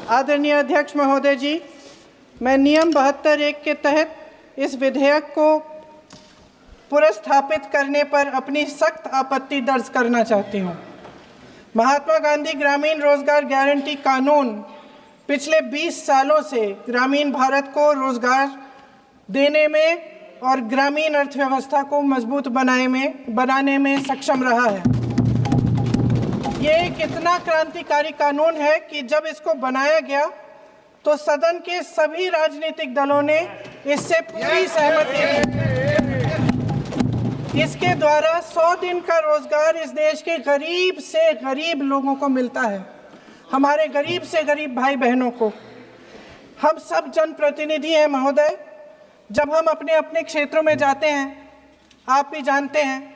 आदरणीय अध्यक्ष महोदय जी, मैं नियम 72(1) के तहत इस विधेयक को पुनर्स्थापित करने पर अपनी सख्त आपत्ति दर्ज करना चाहती हूँ। महात्मा गांधी ग्रामीण रोजगार गारंटी कानून पिछले 20 सालों से ग्रामीण भारत को रोजगार देने में और ग्रामीण अर्थव्यवस्था को मजबूत बनाने में सक्षम रहा है। ये एक इतना क्रांतिकारी कानून है कि जब इसको बनाया गया तो सदन के सभी राजनीतिक दलों ने इससे पूरी सहमति दी। इसके द्वारा 100 दिन का रोजगार इस देश के गरीब से गरीब लोगों को मिलता है, हमारे गरीब से गरीब भाई बहनों को। हम सब जनप्रतिनिधि हैं महोदय, जब हम अपने अपने क्षेत्रों में जाते हैं, आप भी जानते हैं,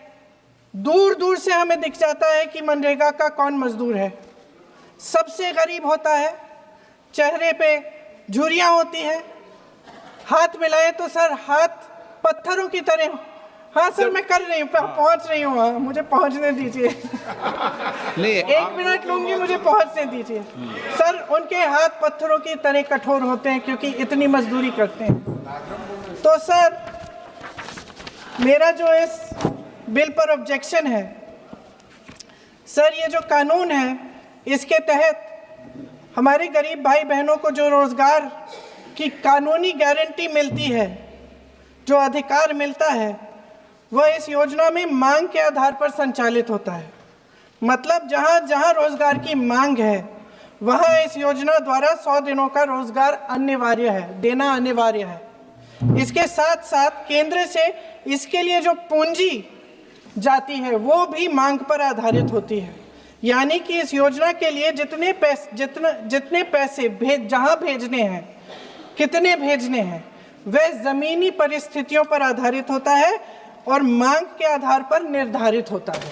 दूर दूर से हमें दिख जाता है कि मनरेगा का कौन मजदूर है। सबसे गरीब होता है, चेहरे पे झुर्रियाँ होती हैं, हाथ मिलाए तो सर हाथ पत्थरों की तरह। हाँ सर, मैं कर रही हूँ, पहुँच रही हूँ, हाँ मुझे पहुँचने दीजिए। नहीं, 1 मिनट लूँगी, मुझे पहुँचने दीजिए। सर, उनके हाथ पत्थरों की तरह कठोर होते हैं क्योंकि इतनी मजदूरी करते हैं। तो सर, मेरा जो इस बिल पर ऑब्जेक्शन है, सर ये जो कानून है, इसके तहत हमारे गरीब भाई बहनों को जो रोजगार की कानूनी गारंटी मिलती है, जो अधिकार मिलता है, वह इस योजना में मांग के आधार पर संचालित होता है। मतलब जहां जहां रोजगार की मांग है, वहां इस योजना द्वारा 100 दिनों का रोजगार अनिवार्य है, देना अनिवार्य है। इसके साथ साथ केंद्र से इसके लिए जो पूंजी जाती है वो भी मांग पर आधारित होती है। यानी कि इस योजना के लिए जितने पैसे जहां भेजने हैं, कितने भेजने हैं, वह जमीनी परिस्थितियों पर आधारित होता है और मांग के आधार पर निर्धारित होता है।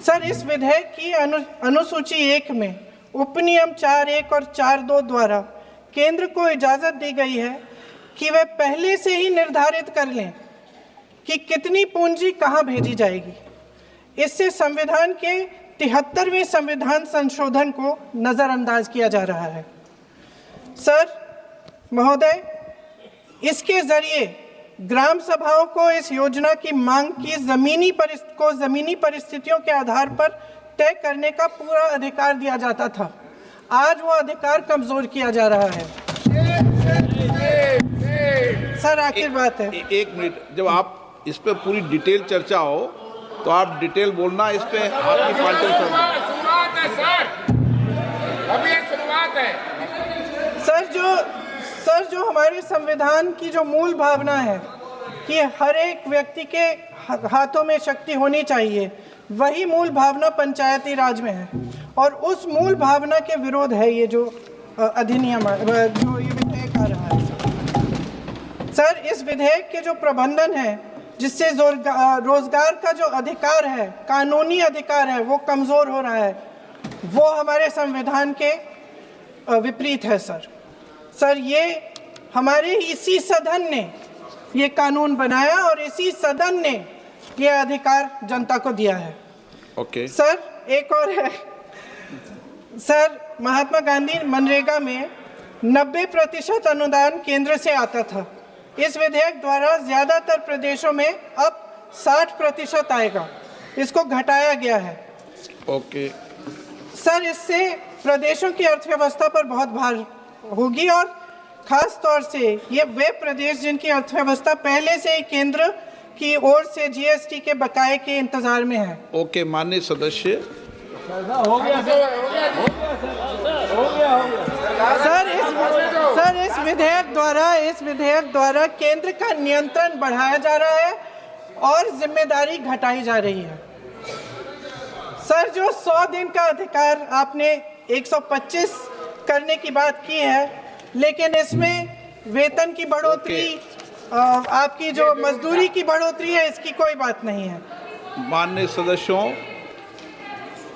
सर, इस विधेयक की अनुसूची 1 में उपनियम 4(1) और 4(2) द्वारा केंद्र को इजाजत दी गई है कि वह पहले से ही निर्धारित कर लें कि कितनी पूंजी कहां भेजी जाएगी। इससे संविधान के 73वें संविधान संशोधन को नजरअंदाज किया जा रहा है। सर महोदय, इसके जरिए ग्राम सभाओं को इस योजना की मांग की जमीनी परिस्थितियों के आधार पर तय करने का पूरा अधिकार दिया जाता था। आज वो अधिकार कमजोर किया जा रहा है। सर, आखिर बात है, 1 मिनट, जब आप इस पे पूरी डिटेल चर्चा हो तो आप डिटेल बोलना। इस पे आपकी पार्टी शुरुआत है सर, अभी एक शुरुआत है। सर जो हमारे संविधान की जो मूल भावना है कि हर एक व्यक्ति के हाथों में शक्ति होनी चाहिए, वही मूल भावना पंचायती राज में है और उस मूल भावना के विरोध है ये जो अधिनियम, जो ये विधेयक आ रहा है। सर, इस विधेयक के जो प्रबंधन है, जिससे रोजगार का जो अधिकार है, कानूनी अधिकार है, वो कमजोर हो रहा है, वो हमारे संविधान के विपरीत है। सर ये हमारे इसी सदन ने ये कानून बनाया और इसी सदन ने ये अधिकार जनता को दिया है। ओके। सर, एक और है सर, महात्मा गांधी मनरेगा में 90% अनुदान केंद्र से आता था। इस विधेयक द्वारा ज्यादातर प्रदेशों में अब 60% आएगा, इसको घटाया गया है। ओके। सर, इससे प्रदेशों की अर्थव्यवस्था पर बहुत भार होगी और खास तौर से ये वे प्रदेश जिनकी अर्थव्यवस्था पहले से ही केंद्र की ओर से जीएसटी के बकाये के इंतजार में है। ओके, माननीय सदस्य। हो गया। सर, इस विधेयक द्वारा केंद्र का नियंत्रण बढ़ाया जा रहा है और जिम्मेदारी घटाई जा रही है। सर, जो 100 दिन का अधिकार आपने 125 करने की बात की है, लेकिन इसमें वेतन की बढ़ोतरी, आपकी जो मजदूरी की बढ़ोतरी है, इसकी कोई बात नहीं है। माननीय सदस्यों।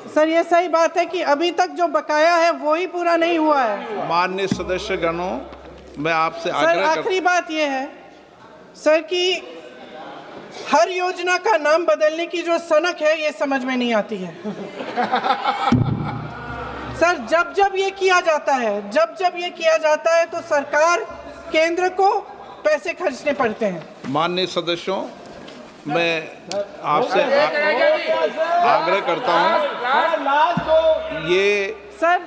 सर, ये सही बात है कि अभी तक जो बकाया है वो ही पूरा नहीं हुआ है। माननीय सदस्य गणों, मैं आपसे सर, आखिरी बात ये है सर कि हर योजना का नाम बदलने की जो सनक है, ये समझ में नहीं आती है। सर जब जब ये किया जाता है तो सरकार केंद्र को पैसे खर्चने पड़ते हैं। माननीय सदस्यों, मैं आपसे आग्रह करता हूं, ये सर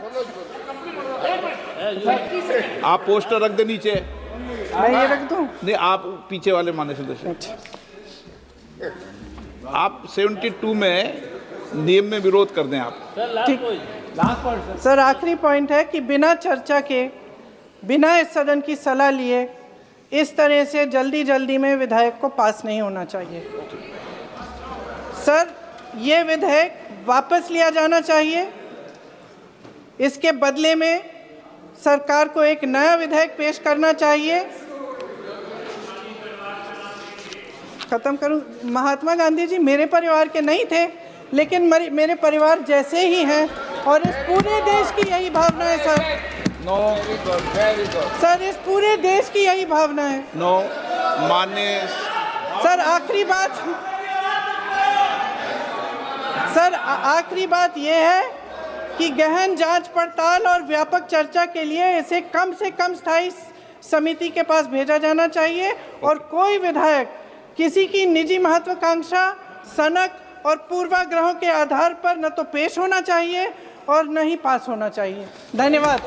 आप पोस्टर रख दे नीचे। मैं ये रख दूं? नहीं, आप पीछे वाले माननीय सदस्य, आप 72 में नियम में विरोध कर दें आप। ठीक। सर आखिरी पॉइंट है कि बिना चर्चा के, बिना इस सदन की सलाह लिए इस तरह से जल्दी जल्दी में विधेयक को पास नहीं होना चाहिए। सर ये विधेयक वापस लिया जाना चाहिए। इसके बदले में सरकार को एक नया विधेयक पेश करना चाहिए। खत्म करूं? महात्मा गांधी जी मेरे परिवार के नहीं थे, लेकिन मेरे परिवार जैसे ही हैं और इस पूरे देश की यही भावना है सर। नो, सर इस पूरे देश की यही भावना है। नो, माननीय सर आखिरी बात, सर आखिरी बात यह है कि गहन जांच पड़ताल और व्यापक चर्चा के लिए इसे कम से कम स्थायी समिति के पास भेजा जाना चाहिए और कोई विधायक किसी की निजी महत्वाकांक्षा, सनक और पूर्वाग्रहों के आधार पर न तो पेश होना चाहिए और न ही पास होना चाहिए। धन्यवाद।